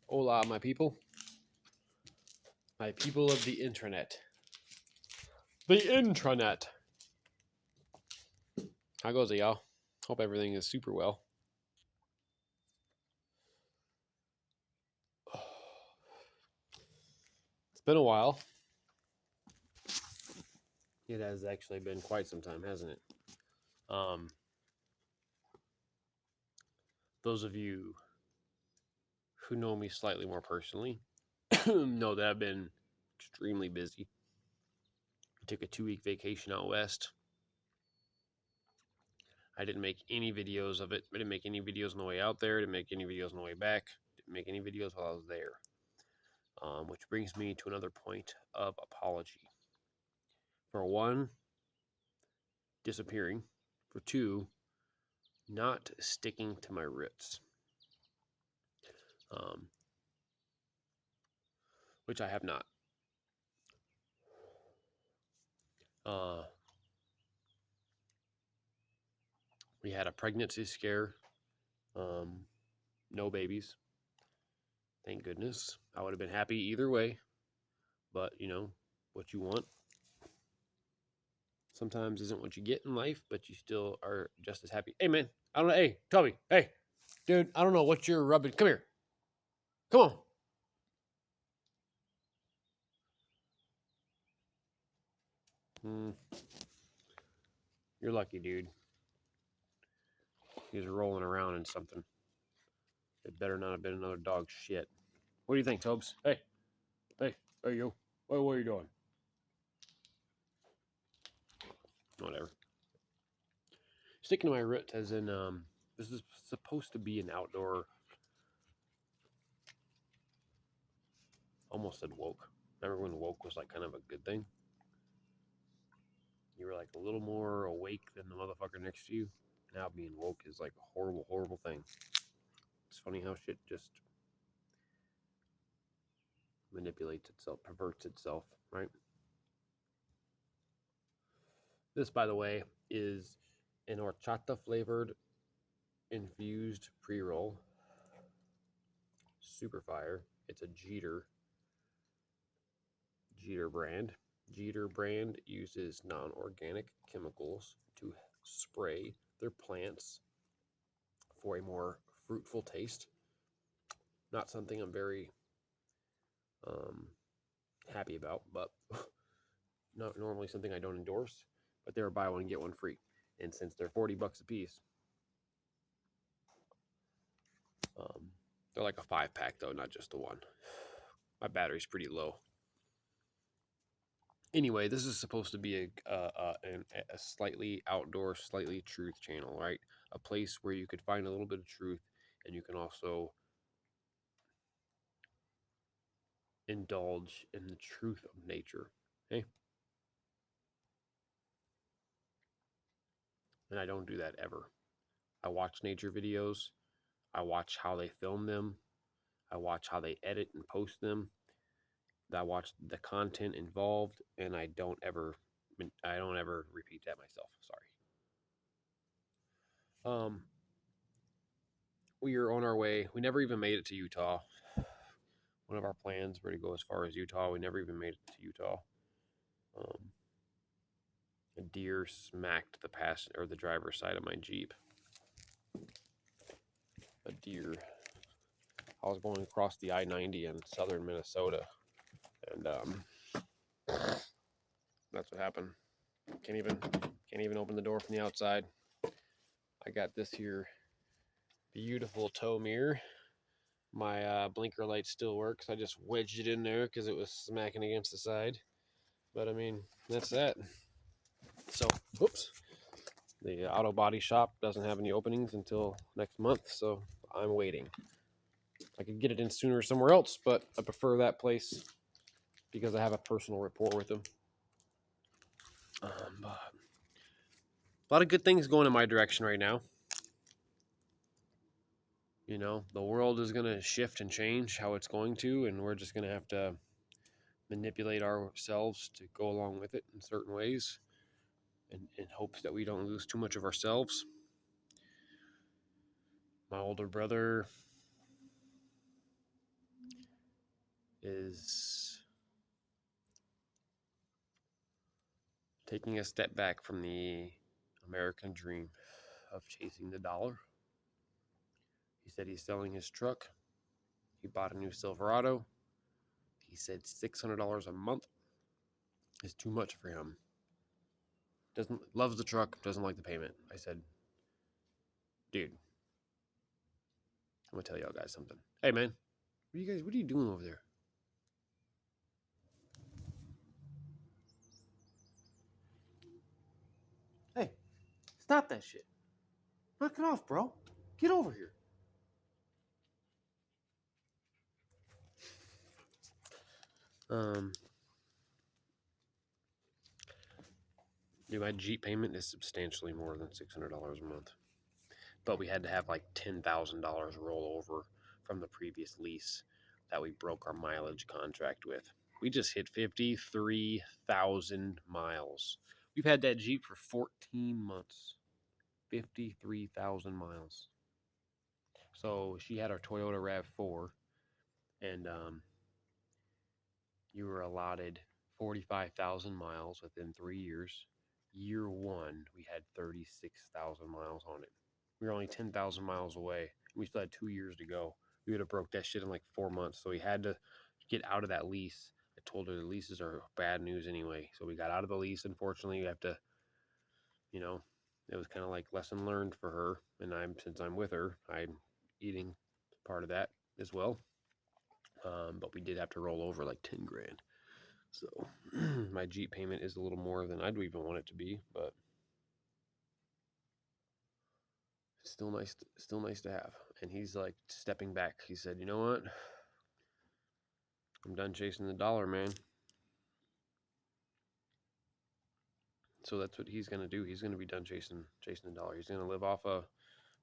Hola, my people of the intranet. The intranet. How goes it, y'all? Hope everything is super well. It's been a while. It has actually been quite some time, hasn't it? Those of you who know me slightly more personally know that I've been extremely busy. I took a 2-week vacation out west. I didn't make any videos of it. I didn't make any videos on the way out there. Didn't make any videos on the way back. Didn't make any videos while I was there. Which brings me to another point of apology. For one, disappearing. For two, not sticking to my roots, which I have not. We had a pregnancy scare. No babies. Thank goodness. I would have been happy either way. But, what you want sometimes isn't what you get in life, but you still are just as happy. Hey, man, I don't know. Hey, Toby. Hey, dude, I don't know what you're rubbing. Come here. Come on. You're lucky, dude. He's rolling around in something. It better not have been another dog shit. What do you think, Tobes? Hey, you. What are you doing? Whatever. Sticking to my roots, as in, this is supposed to be an outdoor. Almost said woke. Remember when woke was like kind of a good thing? You were like a little more awake than the motherfucker next to you. Now being woke is like a horrible, horrible thing. It's funny how shit just manipulates itself, perverts itself, right? This, by the way, is an horchata flavored infused pre roll. Super fire. It's a Jeter brand. Jeter brand uses non organic chemicals to spray their plants for a more fruitful taste. Not something I'm very happy about, but not normally something I don't endorse. But they're buy one get one free, and since they're $40 a piece, they're like a 5-pack though, not just the one. My battery's pretty low. Anyway, this is supposed to be a slightly outdoor, slightly truth channel, right? A place where you could find a little bit of truth, and you can also indulge in the truth of nature. Okay? And I don't do that ever. I watch nature videos. I watch how they film them. I watch how they edit and post them. I watch the content involved, and I don't ever repeat that myself. Sorry. We are on our way. We never even made it to Utah. One of our plans were to go as far as Utah. We never even made it to Utah. A deer smacked the driver's side of my Jeep. A deer. I was going across the I-90 in southern Minnesota, and that's what happened. Can't even open the door from the outside. I got this here beautiful tow mirror. My blinker light still works. I just wedged it in there because it was smacking against the side. But I mean, that's that. So, whoops. The auto body shop doesn't have any openings until next month, so I'm waiting. I could get it in sooner somewhere else, but I prefer that place because I have a personal rapport with them. A lot of good things going in my direction right now. The world is going to shift and change how it's going to, and we're just going to have to manipulate ourselves to go along with it in certain ways, in hopes that we don't lose too much of ourselves. My older brother is taking a step back from the American dream of chasing the dollar. He said he's selling his truck. He bought a new Silverado. He said $600 a month is too much for him. Loves the truck, doesn't like the payment. I said, dude, I'm gonna tell y'all guys something. Hey man, what are you doing over there? Hey, stop that shit. Knock it off, bro. Get over here. My Jeep payment is substantially more than $600 a month. But we had to have like $10,000 roll over from the previous lease that we broke our mileage contract with. We just hit 53,000 miles. We've had that Jeep for 14 months. 53,000 miles. So she had our Toyota RAV4, and you were allotted 45,000 miles within 3 years. Year one, we had 36,000 miles on it. We were only 10,000 miles away. We still had 2 years to go. We would have broke that shit in like 4 months. So we had to get out of that lease. I told her the leases are bad news anyway. So we got out of the lease. Unfortunately, you have to, it was kind of like lesson learned for her. And since I'm with her, I'm eating part of that as well. But we did have to roll over like 10 grand. So my Jeep payment is a little more than I'd even want it to be, but still nice to have. And he's like stepping back. He said, "You know what? I'm done chasing the dollar, man." So that's what he's gonna do. He's gonna be done chasing the dollar. He's gonna live off of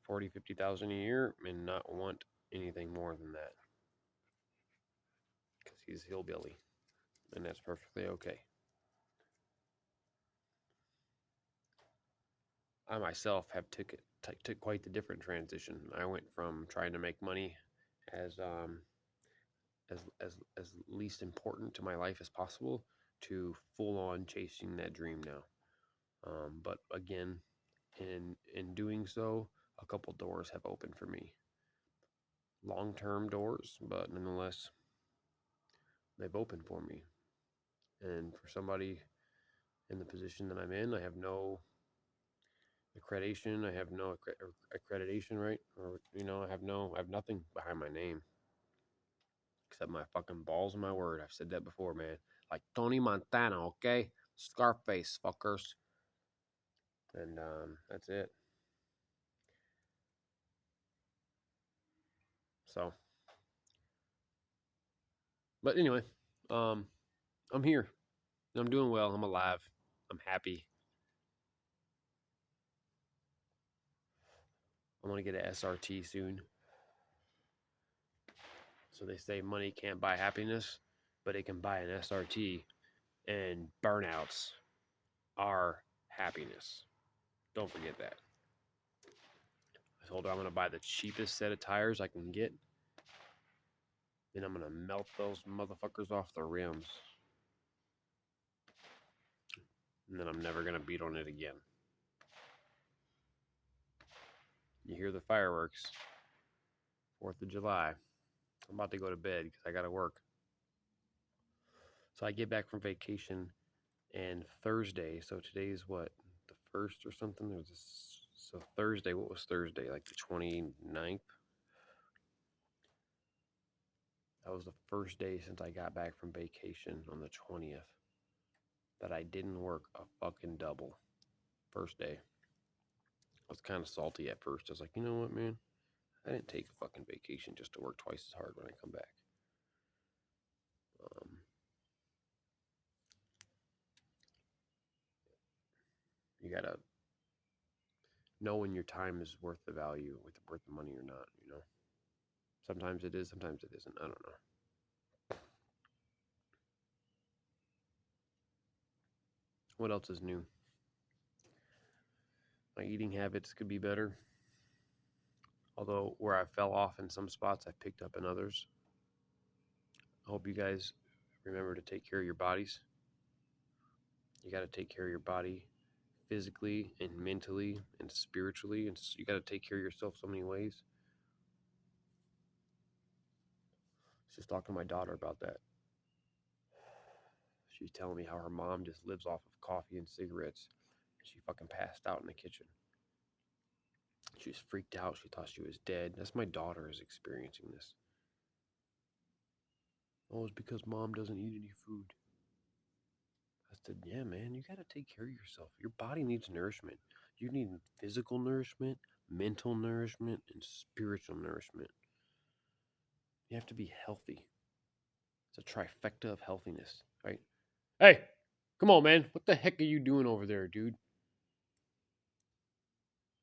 40, 50,000 a year and not want anything more than that. Because he's hillbilly. And that's perfectly okay. I myself have took quite the different transition. I went from trying to make money as least important to my life as possible to full on chasing that dream now. But again, in doing so, a couple doors have opened for me. Long term doors, but nonetheless, they've opened for me. And for somebody in the position that I'm in, I have no accreditation. I have no accreditation, right? Or I have nothing behind my name except my fucking balls and my word. I've said that before, man. Like Tony Montana, okay? Scarface, fuckers. And that's it. So, but anyway, I'm here. I'm doing well. I'm alive. I'm happy. I'm gonna get an SRT soon. So they say money can't buy happiness, but it can buy an SRT, and burnouts are happiness. Don't forget that. I told her I'm gonna buy the cheapest set of tires I can get. Then I'm gonna melt those motherfuckers off the rims. And then I'm never gonna beat on it again. You hear the fireworks. 4th of July. I'm about to go to bed because I gotta work. So I get back from vacation and Thursday, so today's what, the 1st or something? So Thursday, what was Thursday? Like the 29th? That was the first day since I got back from vacation on the 20th that I didn't work a fucking double. First day. I was kind of salty at first. I was like, you know what, man? I didn't take a fucking vacation just to work twice as hard when I come back. You gotta know when your time is worth the value, worth the money or not. Sometimes it is, sometimes it isn't. I don't know. What else is new? My eating habits could be better. Although where I fell off in some spots, I picked up in others. I hope you guys remember to take care of your bodies. You got to take care of your body physically and mentally and spiritually. And you got to take care of yourself so many ways. Just talking to my daughter about that. She's telling me how her mom just lives off of coffee and cigarettes. She fucking passed out in the kitchen. She was freaked out. She thought she was dead. That's my daughter is experiencing this. Oh, it's because mom doesn't eat any food. I said, yeah, man, you got to take care of yourself. Your body needs nourishment. You need physical nourishment, mental nourishment, and spiritual nourishment. You have to be healthy. It's a trifecta of healthiness, right? Hey, come on, man. What the heck are you doing over there, dude?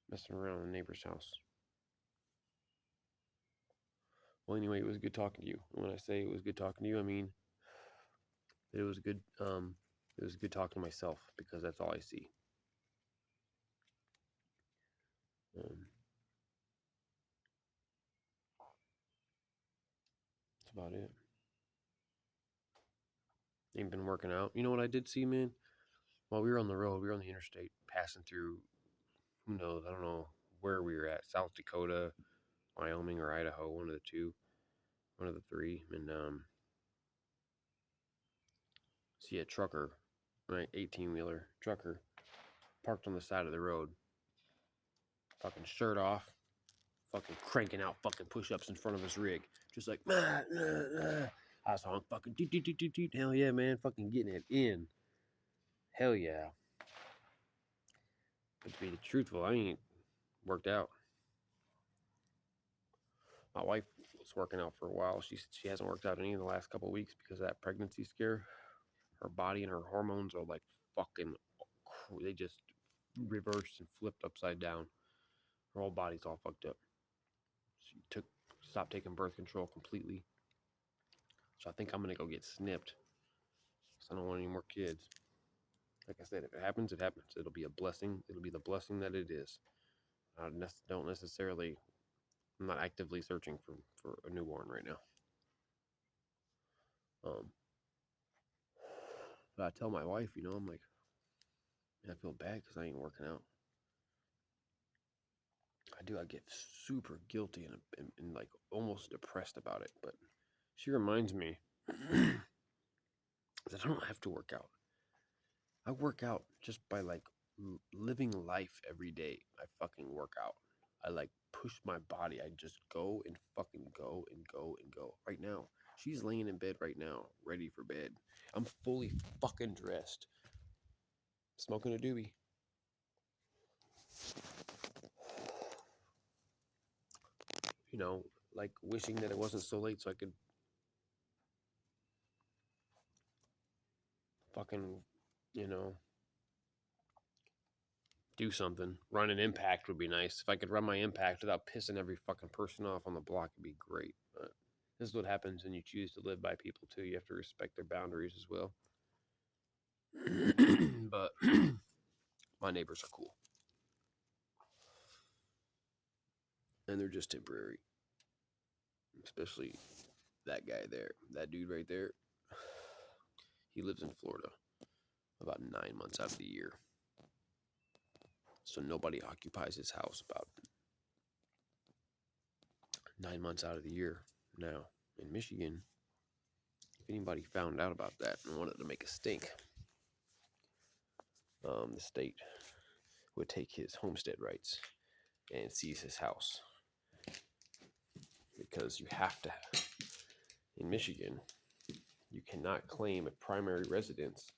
Messing around in the neighbor's house. Well, anyway, it was good talking to you. When I say it was good talking to you, I mean it was good. It was good talking to myself because that's all I see. Um, that's about it. Ain't been working out. You know what I did see, man? While we were on the road, we were on the interstate, passing through. Who knows? I don't know where we were at. South Dakota, Wyoming, or Idaho. One of the two. One of the three. And see a trucker, right? 18-wheeler trucker parked on the side of the road, fucking shirt off, fucking cranking out fucking push-ups in front of his rig, just like I saw him fucking hell yeah, man, fucking getting it in, hell yeah. But to be truthful, I ain't worked out. My wife was working out for a while. She hasn't worked out any in the last couple of weeks because of that pregnancy scare. Her body and her hormones are like fucking, they just reversed and flipped upside down. Her whole body's all fucked up. She stopped taking birth control completely. So I think I'm gonna go get snipped. Cause I don't want any more kids. Like I said, if it happens, it happens. It'll be a blessing. It'll be the blessing that it is. I don't necessarily. I'm not actively searching for a newborn right now. But I tell my wife, I'm like, I feel bad because I ain't working out. I do. I get super guilty and like almost depressed about it. But she reminds me that I don't have to work out. I work out just by like living life every day. I fucking work out. I like push my body. I just go and fucking go and go and go. Right now, she's laying in bed right now, ready for bed. I'm fully fucking dressed, smoking a doobie. Like wishing that it wasn't so late so I could fucking, you know, do something. Run an impact would be nice. If I could run my impact without pissing every fucking person off on the block, it'd be great. But this is what happens when you choose to live by people too. You have to respect their boundaries as well. But my neighbors are cool. And they're just temporary. Especially that guy there. That dude right there. He lives in Florida about 9 months out of the year. So nobody occupies his house about 9 months out of the year. Now, in Michigan, if anybody found out about that and wanted to make a stink, the state would take his homestead rights and seize his house. Because you have to, in Michigan, you cannot claim a primary residence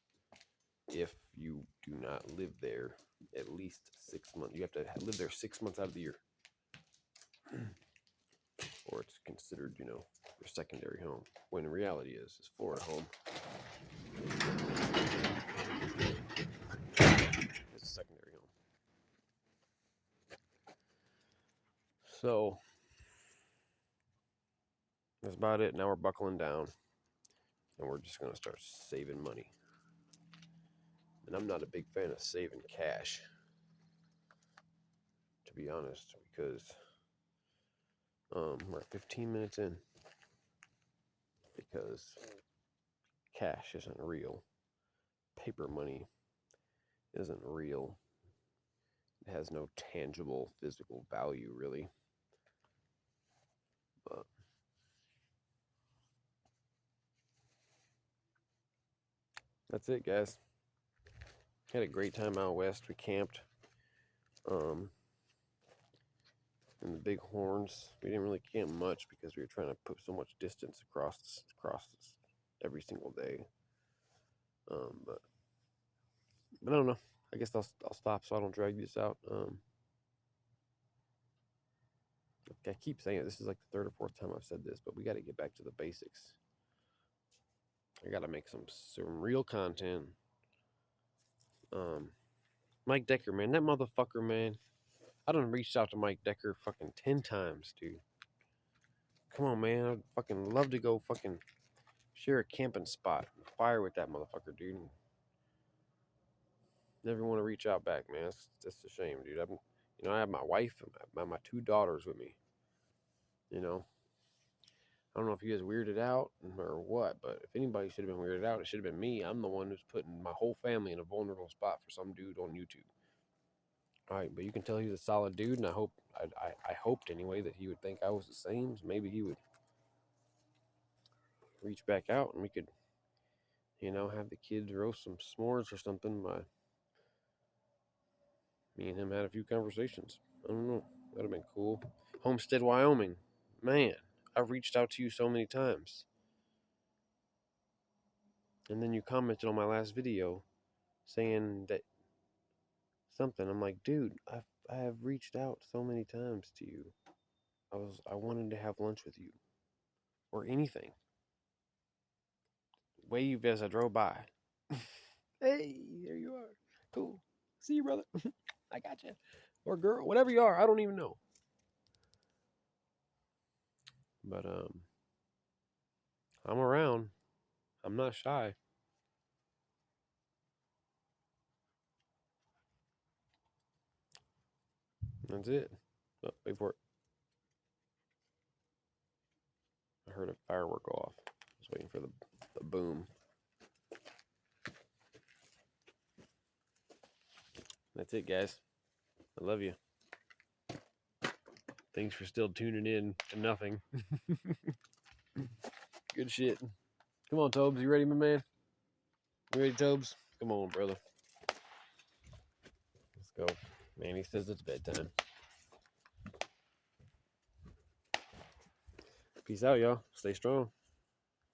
if you do not live there at least 6 months. You have to live there 6 months out of the year. Or it's considered, your secondary home. When in reality is Florida home. It's a secondary home. So that's about it. Now we're buckling down. And we're just going to start saving money. And I'm not a big fan of saving cash, to be honest, because we're 15 minutes in. because cash isn't real. Paper money isn't real. It has no tangible physical value, really. But that's it, guys. Had a great time out west. We camped in the Big Horns. We didn't really camp much because we were trying to put so much distance across every single day. But I don't know. I guess I'll stop so I don't drag this out. I keep saying it. This is like the third or fourth time I've said this, but we got to get back to the basics. I got to make some real content. Mike Decker, man, that motherfucker, man. I done reached out to Mike Decker fucking 10 times, dude. Come on, man. I'd fucking love to go fucking share a camping spot and fire with that motherfucker, dude. Never want to reach out back, man. That's a shame, dude. I have my wife and my two daughters with me. You know, I don't know if you guys weirded out or what, but if anybody should have been weirded out, it should have been me. I'm the one who's putting my whole family in a vulnerable spot for some dude on YouTube. All right, but you can tell he's a solid dude, and I hoped anyway that he would think I was the same. So maybe he would reach back out and we could, have the kids roast some s'mores or something. Me and him had a few conversations. I don't know. That'd have been cool. Homestead, Wyoming. Man, I've reached out to you so many times. And then you commented on my last video saying that something. I'm like, dude, I have reached out so many times to you. I wanted to have lunch with you. Or anything. Wave as I drove by. Hey, there you are. Cool. See you, brother. I got you. Or girl, whatever you are, I don't even know. But I'm around. I'm not shy. That's it. Oh, wait for it. I heard a firework go off. I was waiting for the boom. That's it, guys. I love you. Thanks for still tuning in to nothing. Good shit. Come on, Tobes. You ready, my man? You ready, Tobes? Come on, brother. Let's go. Man, he says it's bedtime. Peace out, y'all. Stay strong.